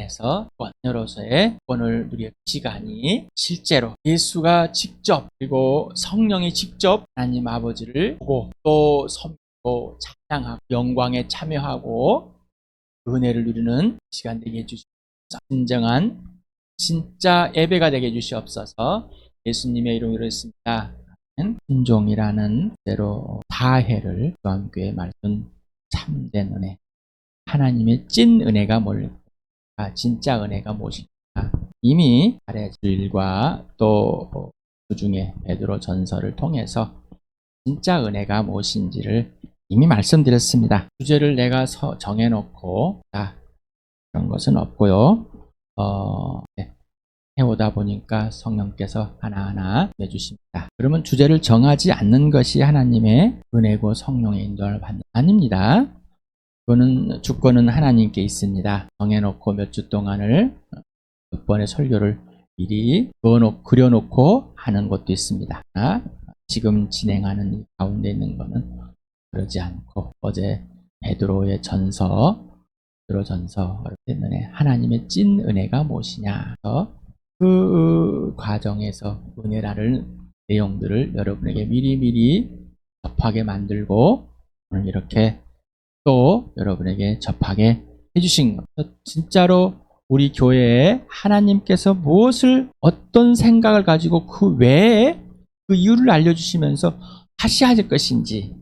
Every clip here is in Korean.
안에서 원녀로서의 구원을 누릴 시간이 실제로 예수가 직접 그리고 성령이 직접 하나님 아버지를 보고 또 섬기고 찬양하고 영광에 참여하고 은혜를 누리는 시간 되게 해주시옵소서. 진정한 진짜 예배가 되게 해주시옵소서. 예수님의 이름으로 했습니다. 순종이라는 대로 다해를 교환교회 말씀 참된 은혜, 하나님의 찐 은혜가 뭘까? 진짜 은혜가 무엇인가? 이미 아래주일과 또 그중에 베드로 전서를 통해서 진짜 은혜가 무엇인지를 이미 말씀드렸습니다. 주제를 내가 정해놓고 그런 것은 없고요. 해오다 보니까 성령께서 하나하나 내주십니다. 그러면 주제를 정하지 않는 것이 하나님의 은혜고 성령의 인도를 받는 아닙니다. 그거는 주권은 하나님께 있습니다. 정해놓고 몇 주 동안을 몇 번의 설교를 미리 그려놓고 하는 것도 있습니다. 지금 진행하는 이 가운데 있는 것은 그러지 않고 어제 베드로의 전서 때문에 하나님의 찐 은혜가 무엇이냐 그 과정에서 은혜라는 내용들을 여러분에게 미리 접하게 만들고 오늘 이렇게 또 여러분에게 접하게 해주신 것. 진짜로 우리 교회에 하나님께서 어떤 생각을 가지고 그 외에 그 이유를 알려주시면서 하실 것인지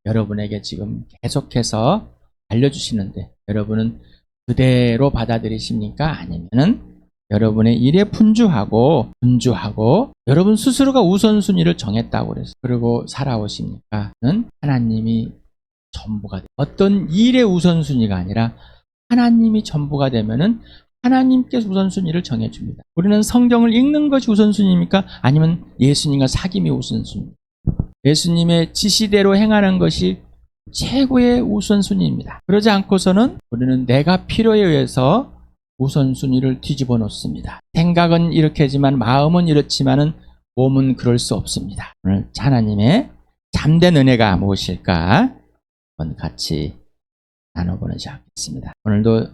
여러분에게 지금 계속해서 알려주시는데 여러분은 그대로 받아들이십니까? 아니면은 여러분의 일에 분주하고 여러분 스스로가 우선순위를 정했다고 그래서 그리고 살아오십니까?는 하나님이 전부가 돼. 어떤 일의 우선순위가 아니라 하나님이 전부가 되면은 하나님께서 우선순위를 정해줍니다. 우리는 성경을 읽는 것이 우선순위입니까? 아니면 예수님과 사귐이 우선순위입니까? 예수님의 지시대로 행하는 것이 최고의 우선순위입니다. 그러지 않고서는 우리는 내가 필요에 의해서 우선순위를 뒤집어 놓습니다. 생각은 이렇게지만 마음은 이렇지만은 몸은 그럴 수 없습니다. 오늘 하나님의 참된 은혜가 무엇일까? 한번 같이 나눠보자 하겠습니다. 오늘도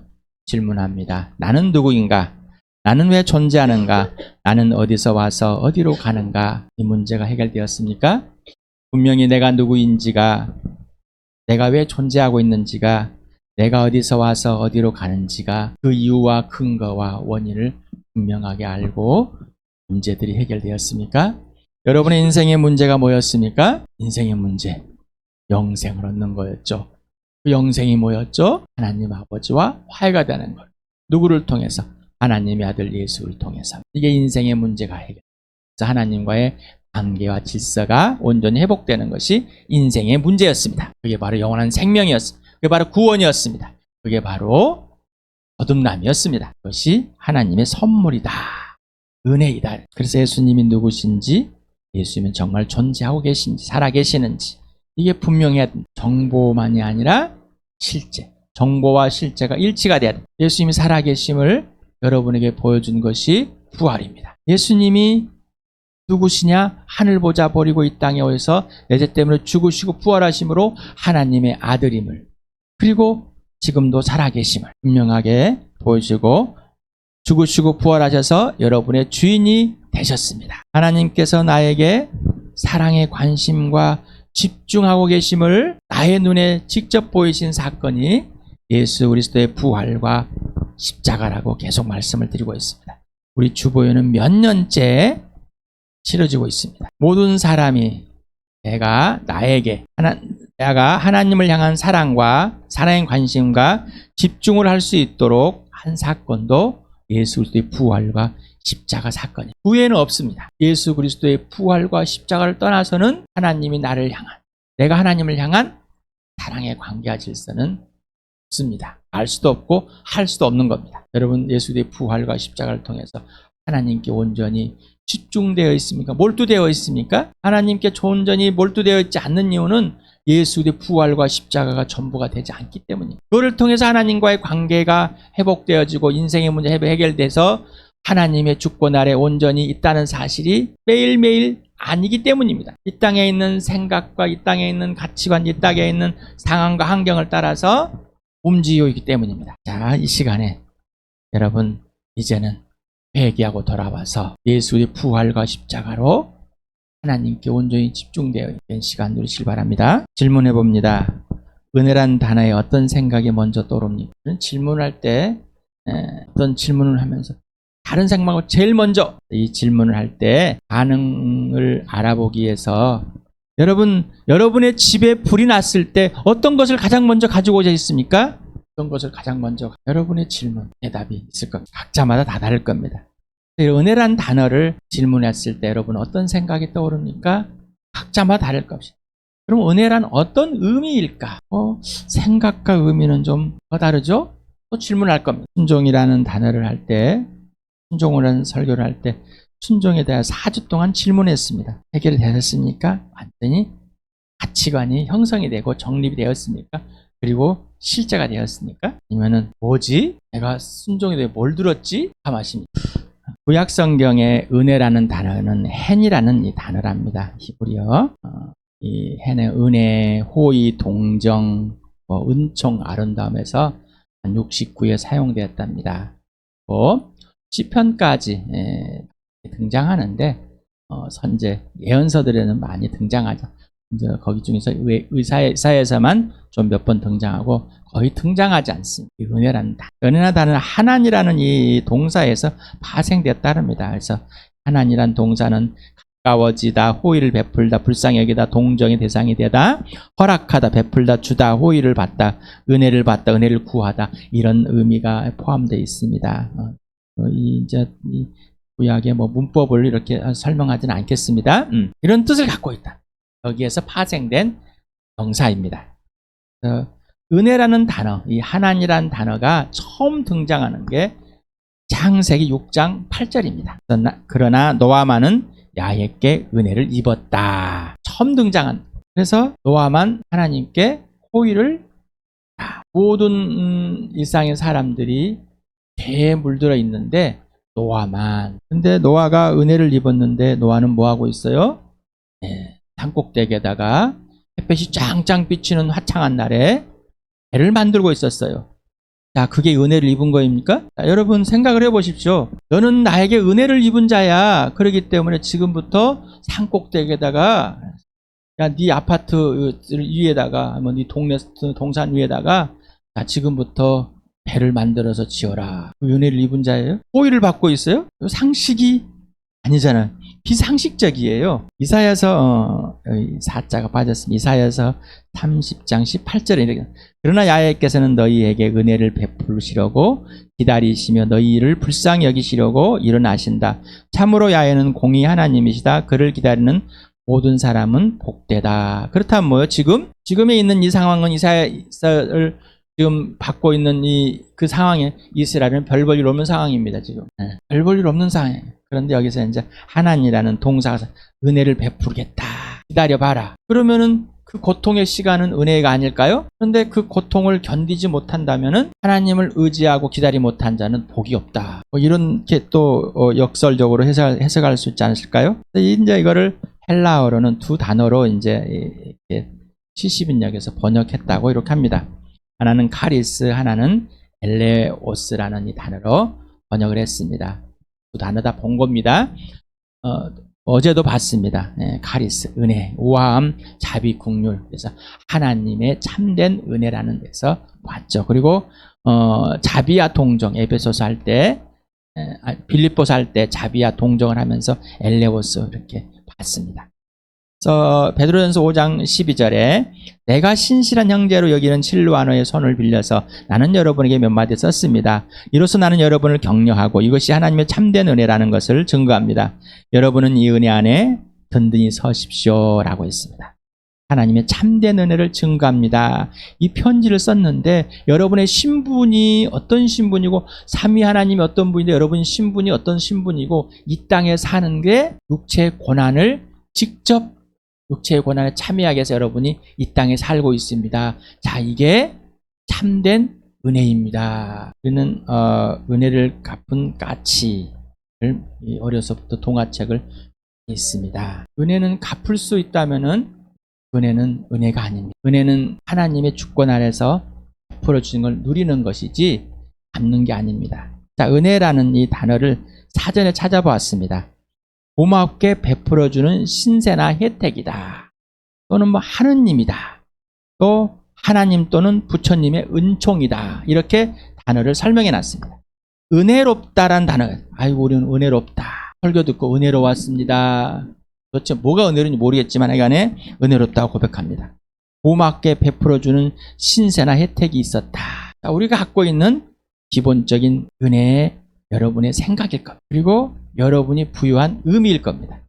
질문합니다. 나는 누구인가? 나는 왜 존재하는가? 나는 어디서 와서 어디로 가는가? 이 문제가 해결되었습니까? 분명히 내가 누구인지가, 내가 왜 존재하고 있는지가, 내가 어디서 와서 어디로 가는지가 그 이유와 근거와 원인을 분명하게 알고 문제들이 해결되었습니까? 여러분의 인생의 문제가 뭐였습니까? 인생의 문제, 영생을 얻는 거였죠. 그 영생이 뭐였죠? 하나님 아버지와 화해가 되는 것. 누구를 통해서? 하나님의 아들 예수를 통해서. 이게 인생의 문제가 해결돼서 하나님과의 관계와 질서가 온전히 회복되는 것이 인생의 문제였습니다. 그게 바로 영원한 생명이었습니다. 그게 바로 구원이었습니다. 그게 바로 거듭남이었습니다. 그것이 하나님의 선물이다. 은혜이다. 그래서 예수님이 누구신지, 예수님은 정말 존재하고 계신지, 살아계시는지 이게 분명해야 됩니다. 정보만이 아니라 실제, 정보와 실제가 일치가 돼야 됩니다. 예수님이 살아계심을 여러분에게 보여준 것이 부활입니다. 예수님이 누구시냐? 하늘 보자 버리고 이 땅에 오셔서 내 죄 때문에 죽으시고 부활하심으로 하나님의 아들임을, 그리고 지금도 살아계심을 분명하게 보여주고 죽으시고 부활하셔서 여러분의 주인이 되셨습니다. 하나님께서 나에게 사랑의 관심과 집중하고 계심을 나의 눈에 직접 보이신 사건이 예수 그리스도의 부활과 십자가라고 계속 말씀을 드리고 있습니다. 우리 주보에는 몇 년째 치러지고 있습니다. 모든 사람이 내가 하나님을 향한 사랑과 사랑의 관심과 집중을 할 수 있도록 한 사건도 예수 그리스도의 부활과 십자가 사건이에요. 그 외에는 없습니다. 예수 그리스도의 부활과 십자가를 떠나서는 하나님이 내가 하나님을 향한 사랑의 관계와 질서는 없습니다. 알 수도 없고 할 수도 없는 겁니다. 여러분, 예수 그리스도의 부활과 십자가를 통해서 하나님께 온전히 집중되어 있습니까? 몰두되어 있습니까? 하나님께 온전히 몰두되어 있지 않는 이유는 예수 그리스도의 부활과 십자가가 전부가 되지 않기 때문입니다. 그거를 통해서 하나님과의 관계가 회복되어지고 인생의 문제 해결돼서 하나님의 주권 아래 온전히 있다는 사실이 매일매일 아니기 때문입니다. 이 땅에 있는 생각과 이 땅에 있는 가치관, 이 땅에 있는 상황과 환경을 따라서 움직이고 있기 때문입니다. 자, 이 시간에 여러분 이제는 회개하고 돌아와서 예수의 부활과 십자가로 하나님께 온전히 집중되어 있는 시간 누리시길 바랍니다. 질문해 봅니다. 은혜란 단어에 어떤 생각이 먼저 떠오릅니까? 질문할 때 어떤 질문을 하면서 다른 생각하고 제일 먼저 이 질문을 할 때 반응을 알아보기 위해서 여러분의 집에 불이 났을 때 어떤 것을 가장 먼저 가지고 오자 있습니까? 어떤 것을 가장 먼저 여러분의 질문, 대답이 있을 겁니다. 각자마다 다 다를 겁니다. 은혜란 단어를 질문했을 때 여러분 어떤 생각이 떠오릅니까? 각자마다 다를 것입니다. 그럼 은혜란 어떤 의미일까? 생각과 의미는 좀 더 다르죠? 또 질문할 겁니다. 순종이라는 단어를 할 때, 순종을 하는 설교를 할 때 순종에 대해 4주 동안 질문했습니다. 해결되었습니까? 완전히 가치관이 형성이 되고 정립이 되었습니까? 그리고 실제가 되었습니까? 아니면은 뭐지? 내가 순종에 대해 뭘 들었지? 하마십니다. 구약 성경의 은혜라는 단어는 헨이라는 이 단어랍니다. 히브리어. 이 헨의 은혜, 호의, 동정, 은총, 아름다움에서 69에 사용되었답니다. 시편까지 등장하는데 선제 예언서들에는 많이 등장하죠. 이제 거기 중에서 의사에서만 좀 몇 번 등장하고 거의 등장하지 않습니다. 이 은혜라는 단어. 은혜라는 단어는 하나니라는 이 동사에서 파생되었다릅니다. 그래서 하나니라는 동사는 가까워지다, 호의를 베풀다, 불쌍히 여기다, 동정의 대상이 되다, 허락하다, 베풀다, 주다, 호의를 받다, 은혜를 받다, 은혜를 구하다, 이런 의미가 포함되어 있습니다. 이 구약의 문법을 이렇게 설명하지는 않겠습니다. 이런 뜻을 갖고 있다. 여기에서 파생된 명사입니다. 은혜라는 단어, 이 하나님이라는 단어가 처음 등장하는 게 창세기 6장 8절입니다. 그러나 노아만은 야훼께 은혜를 입었다. 처음 등장한. 그래서 노아만 하나님께 호의를 모든 이상의 사람들이 배에 물들어 있는데 노아만. 근데 노아가 은혜를 입었는데 노아는 뭐 하고 있어요? 산꼭대기에다가 햇볕이 짱짱 비치는 화창한 날에 배를 만들고 있었어요. 자, 그게 은혜를 입은 거입니까? 자, 여러분 생각을 해보십시오. 너는 나에게 은혜를 입은 자야. 그렇기 때문에 지금부터 산꼭대기에다가 네 아파트 위에다가 네 동네 동산 위에다가 자, 지금부터 배를 만들어서 지어라. 은혜를 입은 자예요? 호의를 받고 있어요? 상식이 아니잖아요. 비상식적이에요. 이사야서 4자가 빠졌습니다. 이사야서 30장 18절에 이렇게 그러나 야훼께서는 너희에게 은혜를 베푸시려고 기다리시며 너희를 불쌍히 여기시려고 일어나신다. 참으로 야훼는 공의 하나님이시다. 그를 기다리는 모든 사람은 복되다. 그렇다면 뭐요? 지금에 있는 이 상황은 이사야를 지금 받고 있는 그 상황에 이스라엘은 별 볼 일 없는 상황입니다. 지금 별 볼 일 없는 상황이에요. 그런데 여기서 이제 하나님이라는 동사가 은혜를 베푸겠다. 기다려봐라. 그러면은 그 고통의 시간은 은혜가 아닐까요? 그런데 그 고통을 견디지 못한다면은 하나님을 의지하고 기다리 못한 자는 복이 없다. 이렇게 또 역설적으로 해석할 수 있지 않을까요? 이제 이거를 헬라어로는 두 단어로 이제 70인역에서 번역했다고 이렇게 합니다. 하나는 카리스, 하나는 엘레오스라는 이 단어로 번역을 했습니다. 두 단어 다 본 겁니다. 어제도 봤습니다. 카리스, 은혜, 우아함, 자비, 긍휼. 그래서 하나님의 참된 은혜라는 데서 봤죠. 그리고 자비와 동정, 에베소서 할 때, 빌립보서 할 때 자비와 동정을 하면서 엘레오스 이렇게 봤습니다. 베드로전서 5장 12절에 내가 신실한 형제로 여기는 실루아노의 손을 빌려서 나는 여러분에게 몇 마디 썼습니다. 이로써 나는 여러분을 격려하고 이것이 하나님의 참된 은혜라는 것을 증거합니다. 여러분은 이 은혜 안에 든든히 서십시오 라고 했습니다. 하나님의 참된 은혜를 증거합니다. 이 편지를 썼는데 여러분의 신분이 어떤 신분이고 삼위 하나님이 어떤 분인데 여러분 신분이 어떤 신분이고 이 땅에 사는 게 육체의 고난을 직접 육체의 고난에 참여하게 해서 여러분이 이 땅에 살고 있습니다. 자, 이게 참된 은혜입니다. 우리는 은혜를 갚은 가치를 어려서부터 동화책을 있습니다. 은혜는 갚을 수 있다면은 은혜는 은혜가 아닙니다. 은혜는 하나님의 주권 아래서 베풀어 주는 걸 누리는 것이지 갚는 게 아닙니다. 자, 은혜라는 이 단어를 사전에 찾아보았습니다. 고맙게 베풀어 주는 신세나 혜택이다. 또는 뭐 하느님이다. 또 하나님 또는 부처님의 은총이다. 이렇게 단어를 설명해 놨습니다. 은혜롭다란 단어. 아이고, 우리는 은혜롭다. 설교 듣고 은혜로웠습니다. 도대체 뭐가 은혜로운지 모르겠지만 하여간에 은혜롭다고 고백합니다. 고맙게 베풀어주는 신세나 혜택이 있었다. 자, 우리가 갖고 있는 기본적인 은혜의 여러분의 생각일 겁니다. 그리고 여러분이 부여한 의미일 겁니다.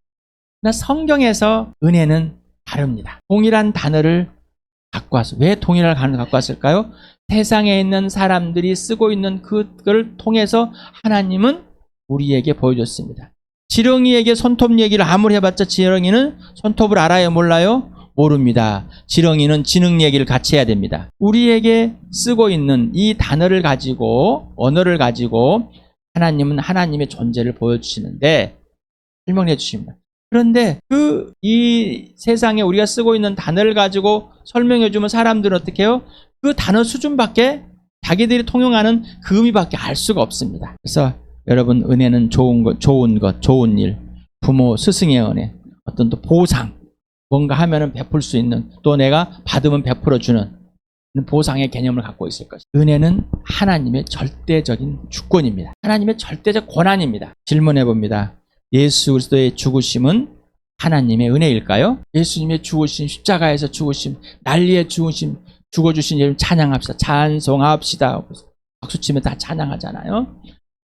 그러나 성경에서 은혜는 다릅니다. 동일한 단어를 갖고 왔어요. 왜 동일한 단어를 갖고 왔을까요? 세상에 있는 사람들이 쓰고 있는 그걸 통해서 하나님은 우리에게 보여줬습니다. 지렁이에게 손톱 얘기를 아무리 해봤자 지렁이는 손톱을 알아요? 몰라요? 모릅니다. 지렁이는 지능 얘기를 같이 해야 됩니다. 우리에게 쓰고 있는 이 단어를 가지고, 언어를 가지고 하나님은 하나님의 존재를 보여주시는데 설명해 주십니다. 그런데 이 세상에 우리가 쓰고 있는 단어를 가지고 설명해 주면 사람들은 어떻게 해요? 그 단어 수준밖에, 자기들이 통용하는 그 의미밖에 알 수가 없습니다. 그래서 여러분, 은혜는 좋은 것, 좋은 일, 부모, 스승의 은혜, 어떤 또 보상, 뭔가 하면은 베풀 수 있는, 또 내가 받으면 베풀어 주는 보상의 개념을 갖고 있을 것입니다. 은혜는 하나님의 절대적인 주권입니다. 하나님의 절대적 권한입니다. 질문해 봅니다. 예수 그리스도의 죽으심은 하나님의 은혜일까요? 예수님의 죽으심, 십자가에서 죽으심, 난리의 죽으심, 죽어주신 예수님 찬양합시다. 찬송합시다. 박수치면 다 찬양하잖아요.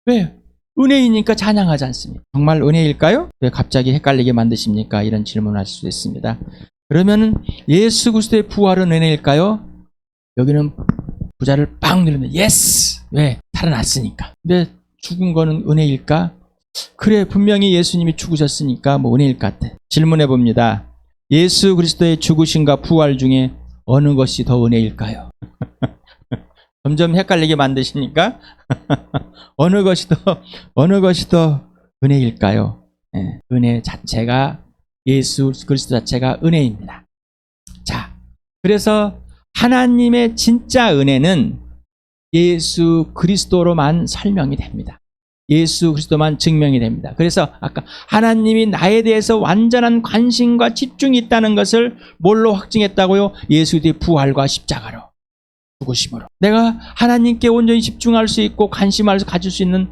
왜? 은혜이니까 찬양하지 않습니까? 정말 은혜일까요? 왜 갑자기 헷갈리게 만드십니까? 이런 질문을 하실 수 있습니다. 그러면은 예수 그리스도의 부활은 은혜일까요? 여기는 부자를 빵 누르면 예스! 왜? 살아났으니까. 근데 죽은 거는 은혜일까? 그래, 분명히 예수님이 죽으셨으니까 뭐 은혜일 것 같아. 질문해 봅니다. 예수 그리스도의 죽으심과 부활 중에 어느 것이 더 은혜일까요? 점점 헷갈리게 만드시니까 어느 것이 더 은혜일까요? 네, 은혜 자체가, 예수 그리스도 자체가 은혜입니다. 자, 그래서 하나님의 진짜 은혜는 예수 그리스도로만 설명이 됩니다. 예수 그리스도만 증명이 됩니다. 그래서 아까 하나님이 나에 대해서 완전한 관심과 집중이 있다는 것을 뭘로 확증했다고요? 예수 그리스도의 부활과 십자가로, 죽으심으로. 내가 하나님께 온전히 집중할 수 있고 관심을 가질 수 있는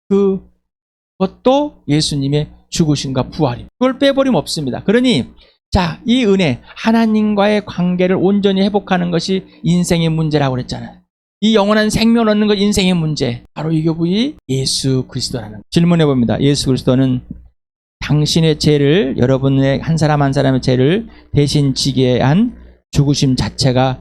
그것도 예수님의 죽으심과 부활입니다. 그걸 빼버리면 없습니다. 그러니 자, 이 은혜, 하나님과의 관계를 온전히 회복하는 것이 인생의 문제라고 그랬잖아요. 이 영원한 생명 얻는 것, 인생의 문제, 바로 이 교부이 예수 그리스도라는. 질문해 봅니다. 예수 그리스도는 당신의 죄를, 여러분의 한 사람 한 사람의 죄를 대신 지게 한 죽으심 자체가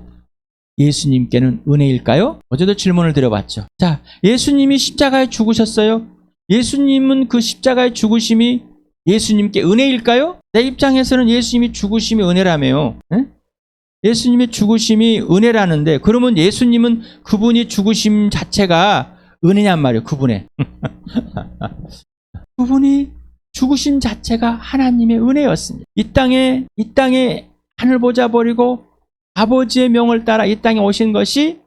예수님께는 은혜일까요? 어제도 질문을 드려봤죠. 자, 예수님이 십자가에 죽으셨어요. 예수님은 그 십자가의 죽으심이 예수님께 은혜일까요? 내 입장에서는 예수님이 죽으심이 은혜라며요. 에? 예수님의 죽으심이 은혜라는데, 그러면 예수님은 그분이 죽으심 자체가 은혜냔 말이에요. 그분이 죽으심 자체가 하나님의 은혜였습니다. 이 땅에 하늘 보자 버리고 아버지의 명을 따라 이 땅에 오신 것이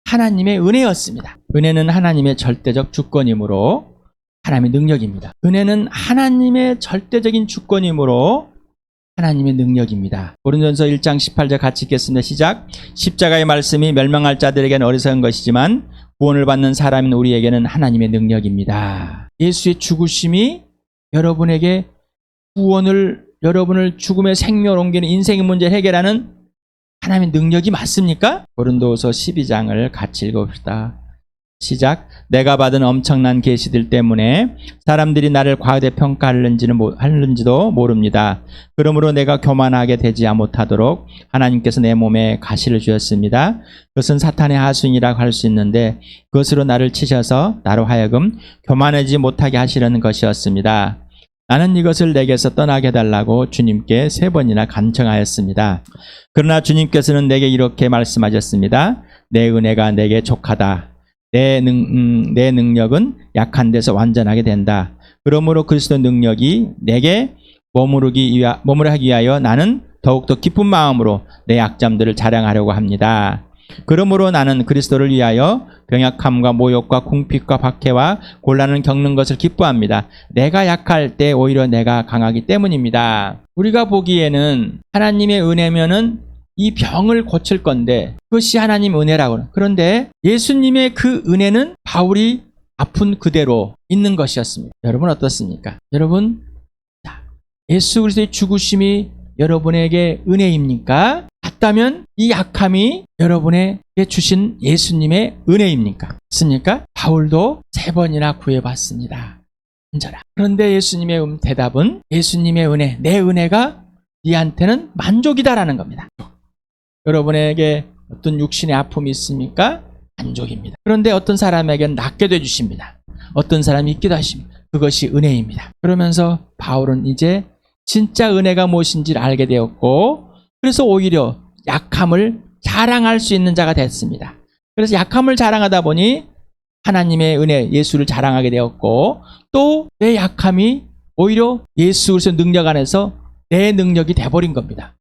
하나님의 은혜였습니다. 은혜는 하나님의 절대적 주권이므로 하나님의 능력입니다. 은혜는 하나님의 절대적인 주권이므로 하나님의 능력입니다. 고린도전서 1장 18절 같이 읽겠습니다. 시작. 십자가의 말씀이 멸망할 자들에게는 어리석은 것이지만 구원을 받는 사람인 우리에게는 하나님의 능력입니다. 예수의 죽으심이 여러분에게 여러분을 죽음의 생명으로 옮기는 인생의 문제를 해결하는 하나님의 능력이 맞습니까? 고린도후서 12장을 같이 읽어봅시다. 시작. 내가 받은 엄청난 계시들 때문에 사람들이 나를 과대 평가하는지도 모릅니다. 그러므로 내가 교만하게 되지 못하도록 하나님께서 내 몸에 가시를 주셨습니다. 그것은 사탄의 하수인이라고 할 수 있는데 그것으로 나를 치셔서 나로 하여금 교만하지 못하게 하시려는 것이었습니다. 나는 이것을 내게서 떠나게 해달라고 주님께 3번이나 간청하였습니다. 그러나 주님께서는 내게 이렇게 말씀하셨습니다. 내 은혜가 내게 족하다. 내 능력은 약한 데서 완전하게 된다. 그러므로 그리스도 능력이 내게 머무르기 위하여 나는 더욱더 기쁜 마음으로 내 약점들을 자랑하려고 합니다. 그러므로 나는 그리스도를 위하여 병약함과 모욕과 궁핍과 박해와 곤란을 겪는 것을 기뻐합니다. 내가 약할 때 오히려 내가 강하기 때문입니다. 우리가 보기에는 하나님의 은혜면은 이 병을 고칠 건데 그것이 하나님 은혜라고. 그런데 예수님의 그 은혜는 바울이 아픈 그대로 있는 것이었습니다. 여러분 어떻습니까? 여러분, 예수 그리스도의 죽으심이 여러분에게 은혜입니까? 같다면 이 약함이 여러분에게 주신 예수님의 은혜입니까? 맞습니까? 바울도 3번이나 구해봤습니다. 앉아라. 그런데 예수님의 대답은 예수님의 은혜, 내 은혜가 네한테는 만족이다라는 겁니다. 여러분에게 어떤 육신의 아픔이 있습니까? 만족입니다. 그런데 어떤 사람에게는 낫게 해주십니다. 어떤 사람이 있기도 하십니다. 그것이 은혜입니다. 그러면서 바울은 이제 진짜 은혜가 무엇인지를 알게 되었고, 그래서 오히려 약함을 자랑할 수 있는 자가 됐습니다. 그래서 약함을 자랑하다 보니 하나님의 은혜, 예수를 자랑하게 되었고, 또 내 약함이 오히려 예수 그리스도의 능력 안에서 내 능력이 돼버린 겁니다.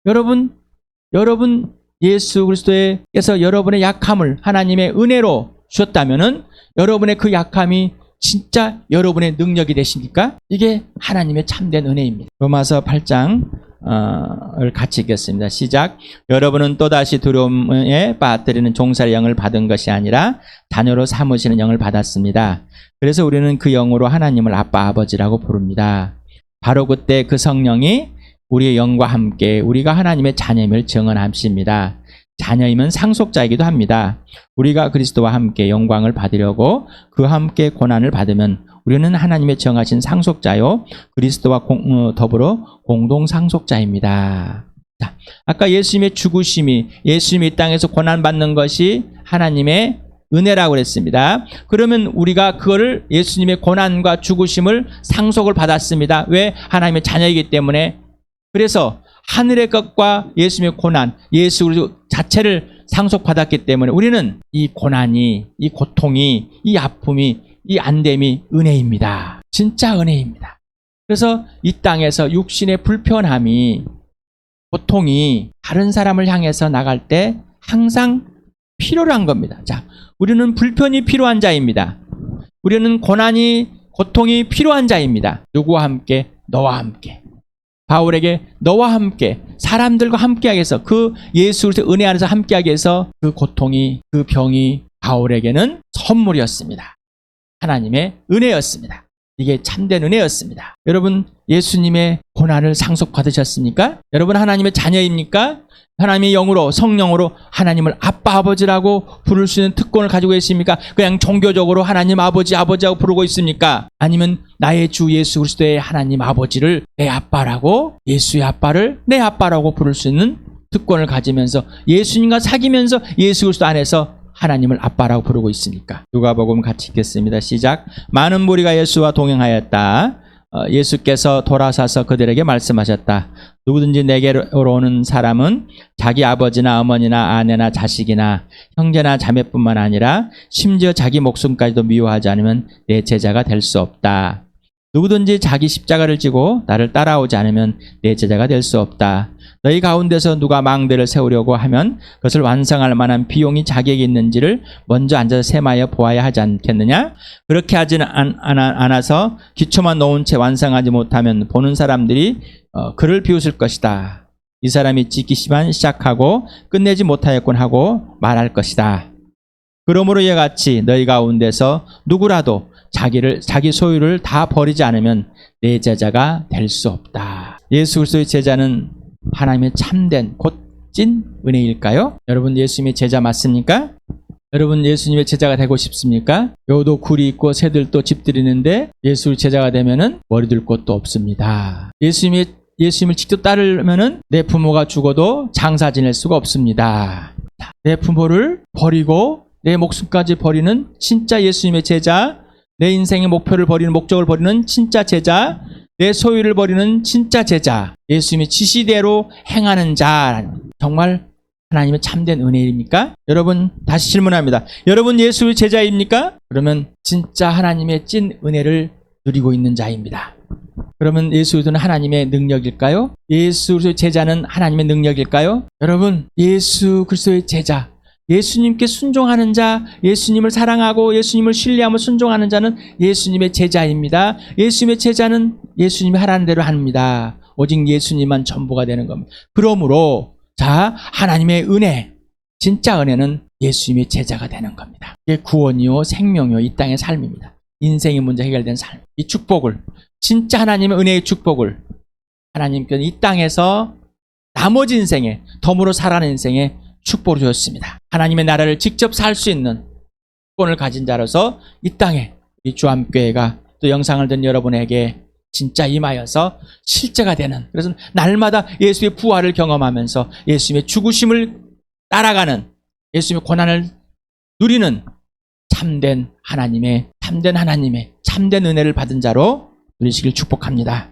여러분 예수 그리스도께서 여러분의 약함을 하나님의 은혜로 주셨다면은 여러분의 그 약함이 진짜 여러분의 능력이 되십니까? 이게 하나님의 참된 은혜입니다. 로마서 8장을 같이 읽겠습니다. 시작. 여러분은 또다시 두려움에 빠뜨리는 종살이 영을 받은 것이 아니라 자녀로 삼으시는 영을 받았습니다. 그래서 우리는 그 영으로 하나님을 아빠 아버지라고 부릅니다. 바로 그때 그 성령이 우리의 영과 함께 우리가 하나님의 자녀임을 증언하십니다. 자녀이면 상속자이기도 합니다. 우리가 그리스도와 함께 영광을 받으려고 그와 함께 고난을 받으면 우리는 하나님의 정하신 상속자요 그리스도와 더불어 공동 상속자입니다. 자, 아까 예수님의 죽으심이, 예수님이 이 땅에서 고난받는 것이 하나님의 은혜라고 그랬습니다. 그러면 우리가 그거를 예수님의 고난과 죽으심을 상속을 받았습니다. 왜? 하나님의 자녀이기 때문에. 그래서 하늘의 것과 예수님의 고난, 예수 그리스도 자체를 상속받았기 때문에 우리는 이 고난이, 이 고통이, 이 아픔이, 이 안됨이 은혜입니다. 진짜 은혜입니다. 그래서 이 땅에서 육신의 불편함이, 고통이 다른 사람을 향해서 나갈 때 항상 필요로 한 겁니다. 자, 우리는 불편이 필요한 자입니다. 우리는 고난이, 고통이 필요한 자입니다. 누구와 함께? 너와 함께. 바울에게 너와 함께, 사람들과 함께하게 해서 그 예수 그리스도의 은혜 안에서 함께하게 해서 그 고통이, 그 병이 바울에게는 선물이었습니다. 하나님의 은혜였습니다. 이게 참된 은혜였습니다. 여러분, 예수님의 고난을 상속받으셨습니까? 여러분, 하나님의 자녀입니까? 하나님의 영으로, 성령으로 하나님을 아빠 아버지라고 부를 수 있는 특권을 가지고 계십니까? 그냥 종교적으로 하나님 아버지 아버지라고 부르고 있습니까? 아니면 나의 주 예수 그리스도의 하나님 아버지를 내 아빠라고, 예수의 아빠를 내 아빠라고 부를 수 있는 특권을 가지면서 예수님과 사귀면서 예수 그리스도 안에서 하나님을 아빠라고 부르고 있습니까? 누가복음 같이 읽겠습니다. 시작. 많은 무리가 예수와 동행하였다. 예수께서 돌아서서 그들에게 말씀하셨다. 누구든지 내게로 오는 사람은 자기 아버지나 어머니나 아내나 자식이나 형제나 자매뿐만 아니라 심지어 자기 목숨까지도 미워하지 않으면 내 제자가 될 수 없다. 누구든지 자기 십자가를 지고 나를 따라오지 않으면 내 제자가 될 수 없다. 너희 가운데서 누가 망대를 세우려고 하면 그것을 완성할 만한 비용이 자기에게 있는지를 먼저 앉아서 세마여 보아야 하지 않겠느냐? 그렇게 하지는 않아서 기초만 놓은 채 완성하지 못하면 보는 사람들이 그를 비웃을 것이다. 이 사람이 지키시만 시작하고 끝내지 못하였군 하고 말할 것이다. 그러므로 이와 같이 너희 가운데서 누구라도 자기 소유를 다 버리지 않으면 내 제자가 될 수 없다. 예수 그리스도의 제자는 하나님의 참된 곧 찐 은혜일까요? 여러분, 예수님의 제자 맞습니까? 여러분, 예수님의 제자가 되고 싶습니까? 여도 굴이 있고 새들도 집들이 있는데 예수 제자가 되면은 머리 둘 곳도 없습니다. 예수님을 직접 따르면은 내 부모가 죽어도 장사 지낼 수가 없습니다. 내 부모를 버리고 내 목숨까지 버리는 진짜 예수님의 제자, 내 인생의 목표를 버리는, 목적을 버리는 진짜 제자, 내 소유를 버리는 진짜 제자, 예수님의 지시대로 행하는 자, 정말 하나님의 참된 은혜입니까? 여러분, 다시 질문합니다. 여러분, 예수의 제자입니까? 그러면 진짜 하나님의 찐 은혜를 누리고 있는 자입니다. 그러면 예수 그리스도는 하나님의 능력일까요? 예수 그리스도의 제자는 하나님의 능력일까요? 여러분, 예수 그리스도의 제자, 예수님께 순종하는 자, 예수님을 사랑하고 예수님을 신뢰하며 순종하는 자는 예수님의 제자입니다. 예수님의 제자는 예수님이 하라는 대로 합니다. 오직 예수님만 전부가 되는 겁니다. 그러므로 자, 하나님의 은혜, 진짜 은혜는 예수님의 제자가 되는 겁니다. 이게 구원이요 생명이요 이 땅의 삶입니다. 인생의 문제 해결된 삶. 이 축복을, 진짜 하나님의 은혜의 축복을 하나님께서 이 땅에서 나머지 인생에, 덤으로 살아가는 인생에 축복을 주셨습니다. 하나님의 나라를 직접 살 수 있는 축복을 가진 자로서 이 땅에 이 주암교회가 또 영상을 듣는 여러분에게 진짜 임하여서 실제가 되는, 그래서 날마다 예수의 부활을 경험하면서 예수님의 죽으심을 따라가는, 예수님의 고난을 누리는 참된 하나님의 참된 은혜를 받은 자로 누리시길 축복합니다.